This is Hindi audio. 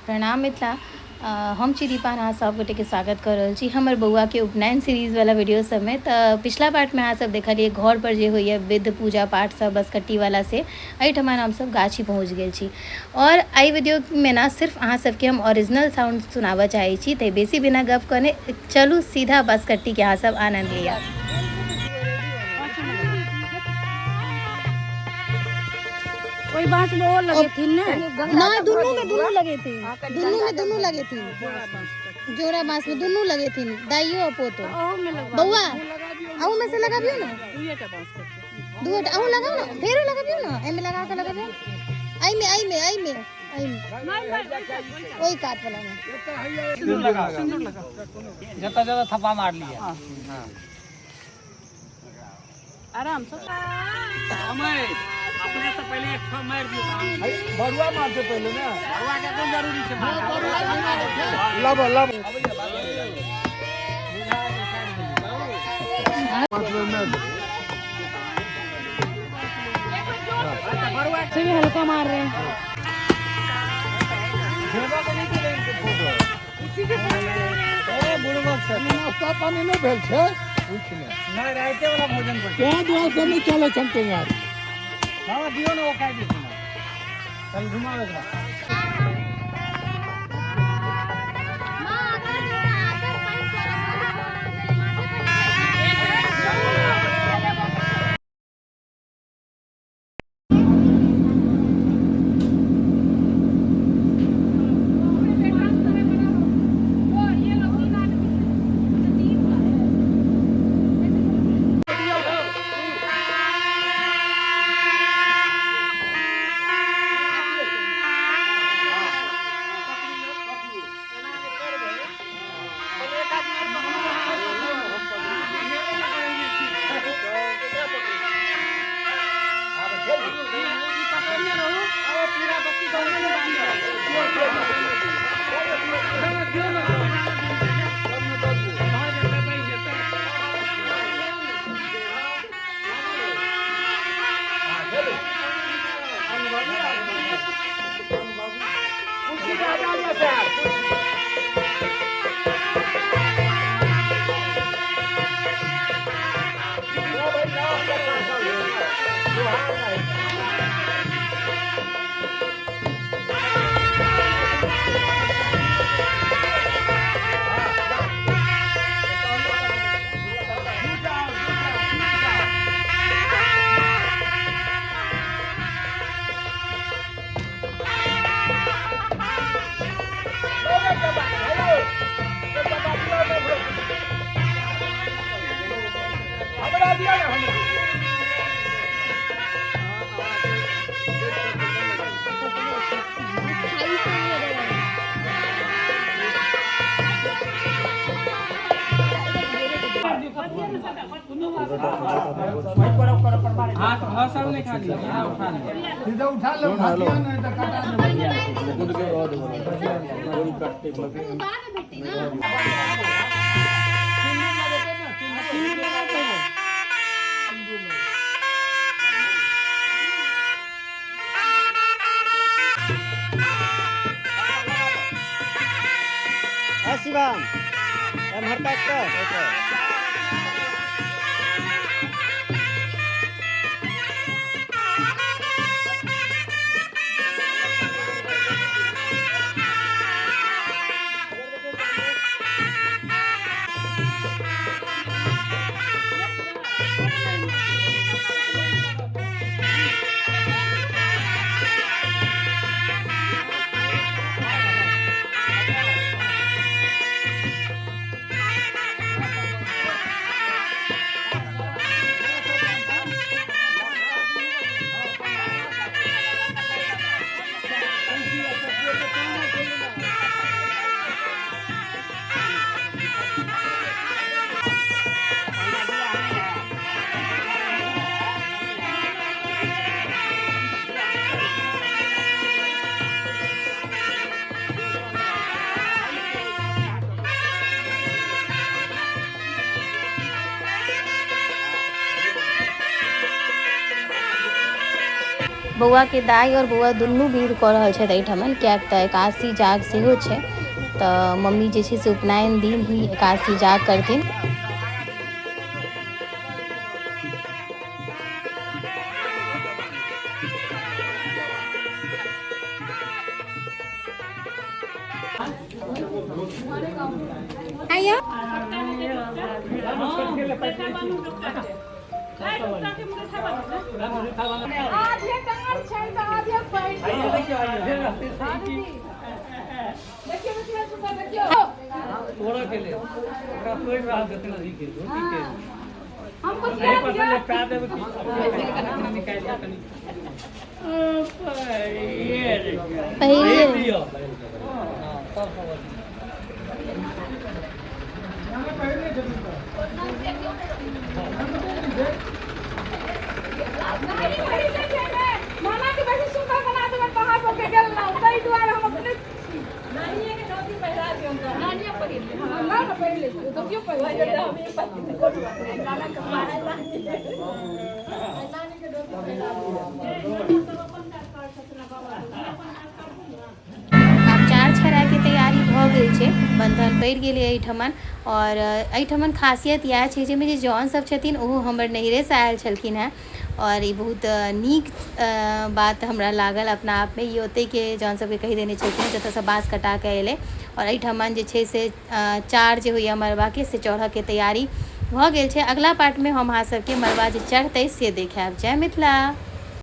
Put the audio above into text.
प्रणाम मिथिला। हम छी दीपा, अहाँ सब गोटे के स्वागत कर रहल छी हमर बौआ के उपनयन सीरीज वाला वीडियो सब में। तो पिछला पार्ट में अहाँ सब देखलिए घर पर जे होइए विध पूजा पाठ सब बसकट्टी वाला से एहिठमा हम सब गाछी पहुँच गए छी। और आई वीडियो में ना सिर्फ अहाँ सबके हम ओरिजिनल साउंड सुनाबऽ चाहे छी, तो बेसी बिना गप कने चलू सीधा बसकट्टी के अहाँ सब आनंद लिया। कोई बात में और लगे थी ना? नहीं, दोनों लगे थे, दोनों लगे थे, जोड़ा बांस में दोनों लगे थे, दाइयो और पोतो। बउआ आहू में से लगाबियो ना, दुहट आहू लगाओ ना, फेरो लगाबियो ना, एमे लगा के लगाबियो, आई में ओई काट वाला में सिंदूर लगा जता थप्पा मार लिया। हां आराम से अपने से पहले एक ठो मार दियो, बरुआ मार से पहले ना, बरुआ के तो जरूरी है मार, लब से भी हल्का मार रहे हैं। नाश्ता पानी नहीं भेल छे, कुछ नहीं राइते वाला भोजन पर क्या दुआ से नहीं चले छमते यार। हां दियो ना, वो खाई दी चल घुमावे का। हाथ हसल नहीं खा लिया, यहां उठा लिया, सीधा उठा लो, भातिया नहीं तो काटा दे, गुड के बाद गोल काटते बाद भेटी ना। शिवम एम हरता कर बौआ के दाई और बौआ दुनू विध कऽ रहल छथि एहिठमन, किएक तऽ एकादशी जाग सेहो छै। तऽ मम्मी जे छै से उपनयन दिन ही एकादशी जाग करथिन। भऽ गेल छै, बंधन पड़ि गेलै एहिठमन। और एहिठमन खासियत इएह छै जाहिमे जे जौन सब छथिन ओहो हमर नैहरेसँ आयल छलखिन हेँ। और ई बहुत नीक बात हमरा लागल अपना आपमे। ई ओतैके जौन सबके कहि देने छलखिन जतऽसँ बाँस कटा कऽ एलै। और एहिठमन जे छै से चार जे होइए मड़बाके से चढ़ऽके तैयारी भऽ गेल छै। अगला पार्टमे हम अहाँ सबके मड़बा जे चढ़तै से देखायब। जय मिथिला।